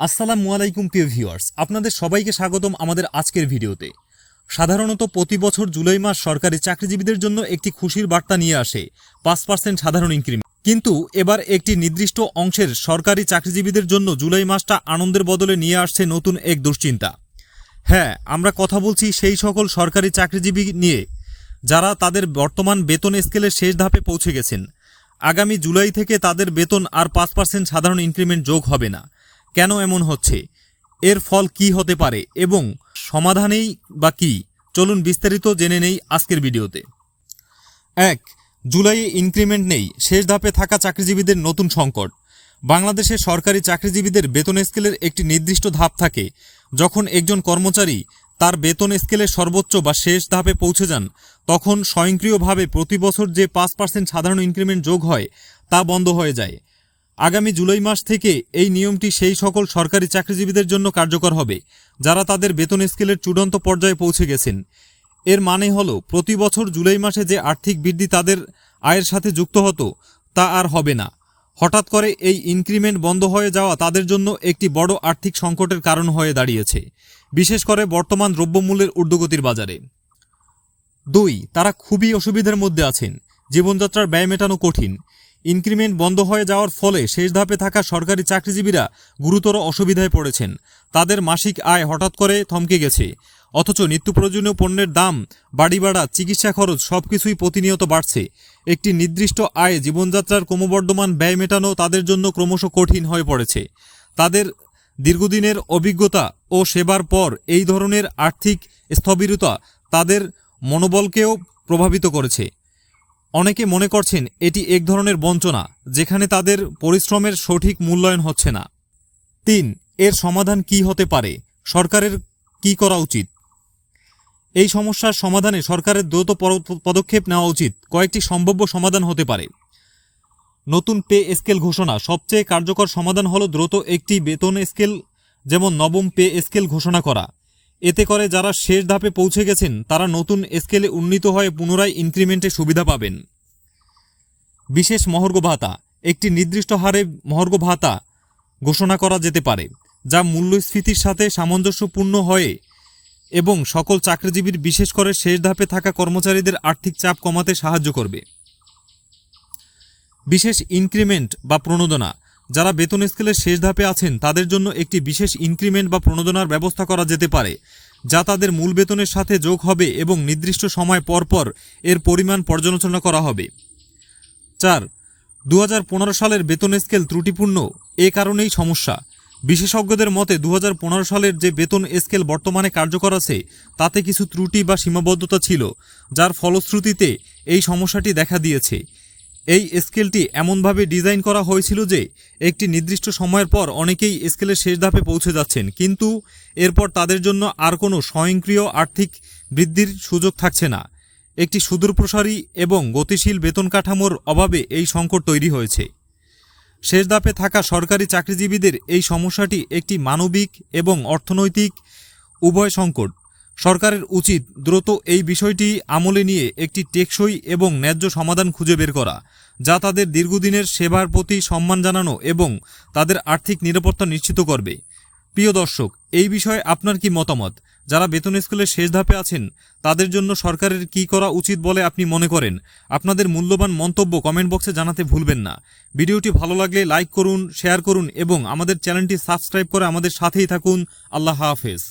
আসসালামু আলাইকুম প্রিয় ভিউয়ার্স, আপনাদের সবাইকে স্বাগতম আমাদের আজকের ভিডিওতে। সাধারণত প্রতি বছর জুলাই মাস সরকারি চাকরিজীবীদের জন্য একটি খুশির বার্তা নিয়ে আসে 5% সাধারণ ইনক্রিমেন্ট। কিন্তু এবার একটি নির্দিষ্ট অংশের সরকারি চাকরিজীবীদের জন্য জুলাই মাসটা আনন্দের বদলে নিয়ে আসছে নতুন এক দুশ্চিন্তা। হ্যাঁ, আমরা কথা বলছি সেই সকল সরকারি চাকরিজীবী নিয়ে যারা তাদের বর্তমান বেতন স্কেলের শেষ ধাপে পৌঁছে গেছেন। আগামী জুলাই থেকে তাদের বেতন আর 5% সাধারণ ইনক্রিমেন্ট যোগ হবে না। কেন এমন হচ্ছে, এর ফল কি হতে পারে এবং সমাধানেই বা কি, চলুন বিস্তারিত জেনে নেই আজকের ভিডিওতে। 1. জুলাইয়ে ইনক্রিমেন্ট নেই, শেষ ধাপে থাকা চাকরিজীবীদের নতুন সংকট। বাংলাদেশের সরকারি চাকরিজীবীদের বেতন স্কেলের একটি নির্দিষ্ট ধাপ থাকে। যখন একজন কর্মচারী তার বেতন স্কেলের সর্বোচ্চ বা শেষ ধাপে পৌঁছে যান, তখন স্বয়ংক্রিয়ভাবে প্রতি বছর যে 5% সাধারণ ইনক্রিমেন্ট যোগ হয় তা বন্ধ হয়ে যায়। আগামী জুলাই মাস থেকে এই নিয়মটি সেই সকল সরকারি চাকরিজীবীদের জন্য কার্যকর হবে যারা তাদের বেতন স্কেলের চূড়ান্ত পর্যায়ে পৌঁছে গেছেন। এর মানে হলো, প্রতি বছর জুলাই মাসে যে আর্থিক বৃদ্ধি তাদের আয়ের সাথে যুক্ত হতো তা আর হবে না। হঠাৎ করে এই ইনক্রিমেন্ট বন্ধ হয়ে যাওয়া তাদের জন্য একটি বড় আর্থিক সংকটের কারণ হয়ে দাঁড়িয়েছে, বিশেষ করে বর্তমান দ্রব্যমূল্যের ঊর্ধ্বগতির বাজারে। 2. তারা খুবই অসুবিধার মধ্যে আছেন, জীবনযাত্রার ব্যয় মেটানো কঠিন। ইনক্রিমেন্ট বন্ধ হয়ে যাওয়ার ফলে শেষ ধাপে থাকা সরকারি চাকরিজীবীরা গুরুতর অসুবিধায় পড়েছেন। তাদের মাসিক আয় হঠাৎ করে থমকে গেছে, অথচ নিত্য প্রয়োজনীয় পণ্যের দাম, বাড়ি ভাড়া, চিকিৎসা খরচ সবকিছুই প্রতিনিয়ত বাড়ছে। একটি নির্দিষ্ট আয়ে জীবনযাত্রার ক্রমবর্ধমান ব্যয় মেটানো তাদের জন্য ক্রমশ কঠিন হয়ে পড়েছে। তাদের দীর্ঘদিনের অভিজ্ঞতা ও সেবার পর এই ধরনের আর্থিক স্থবিরতা তাদের মনোবলকেও প্রভাবিত করেছে। অনেকে মনে করছেন এটি এক ধরনের বঞ্চনা, যেখানে তাদের পরিশ্রমের সঠিক মূল্যায়ন হচ্ছে না। 3. এর সমাধান কি হতে পারে? সরকারের কি করা উচিত? এই সমস্যার সমাধানে সরকারের দ্রুত পদক্ষেপ নেওয়া উচিত। কয়েকটি সম্ভাব্য সমাধান হতে পারে। নতুন পে স্কেল ঘোষণা। সবচেয়ে কার্যকর সমাধান হলো দ্রুত একটি বেতন স্কেল, যেমন নবম পে স্কেল ঘোষণা করা। এতে করে যারা শেষ ধাপে পৌঁছে গেছেন তারা নতুন স্কেলে উন্নীত হয়ে পুনরায় ইনক্রিমেন্টের সুবিধা পাবেন। বিশেষ মহার্ঘ ভাতা। একটি নির্দিষ্ট হারে মহার্ঘ ভাতা ঘোষণা করা যেতে পারে, যা মূল্যস্ফীতির সাথে সামঞ্জস্যপূর্ণ হয়ে এবং সকল চাকরিজীবীর, বিশেষ করে শেষ ধাপে থাকা কর্মচারীদের আর্থিক চাপ কমাতে সাহায্য করবে। বিশেষ ইনক্রিমেন্ট বা প্রণোদনা। যারা বেতন স্কেলের শেষ ধাপে আছেন তাদের জন্য একটি বিশেষ ইনক্রিমেন্ট বা প্রণোদনার ব্যবস্থা করা যেতে পারে, যা তাদের মূল বেতনের সাথে যোগ হবে এবং নির্দিষ্ট সময় পর পর এর পরিমাণ পর্যালোচনা করা হবে। 4. 2015 সালের বেতন স্কেল ত্রুটিপূর্ণ, এ কারণেই সমস্যা। বিশেষজ্ঞদের মতে 2015 সালের যে বেতন স্কেল বর্তমানে কার্যকর আছে তাতে কিছু ত্রুটি বা সীমাবদ্ধতা ছিল, যার ফলশ্রুতিতে এই সমস্যাটি দেখা দিয়েছে। এই স্কেলটি এমনভাবে ডিজাইন করা হয়েছিল যে একটি নির্দিষ্ট সময়ের পর অনেকেই স্কেলের শেষ ধাপে পৌঁছে যাচ্ছেন, কিন্তু এরপর তাদের জন্য আর কোনো স্বয়ংক্রিয় আর্থিক বৃদ্ধির সুযোগ থাকছে না। একটি সুদূরপ্রসারী এবং গতিশীল বেতন কাঠামোর অভাবে এই সংকট তৈরি হয়েছে। শেষ ধাপে থাকা সরকারি চাকরিজীবীদের এই সমস্যাটি একটি মানবিক এবং অর্থনৈতিক উভয় সংকট। সরকারের উচিত দ্রুত এই বিষয়টি আমলে নিয়ে একটি টেকসই এবং ন্যায্য সমাধান খুঁজে বের করা, যা তাদের দীর্ঘদিনের সেবার প্রতি সম্মান জানানো এবং তাদের আর্থিক নিরাপত্তা নিশ্চিত করবে। প্রিয় দর্শক, এই বিষয়ে আপনার কি মতামত? যারা বেতন স্কেলের শেষ ধাপে আছেন তাদের জন্য সরকারের কি করা উচিত বলে আপনি মনে করেন? আপনাদের মূল্যবান মন্তব্য কমেন্ট বক্সে জানাতে ভুলবেন না। ভিডিওটি ভালো লাগলে লাইক করুন, শেয়ার করুন এবং আমাদের চ্যানেলটি সাবস্ক্রাইব করে আমাদের সাথেই থাকুন। আল্লাহ হাফেজ।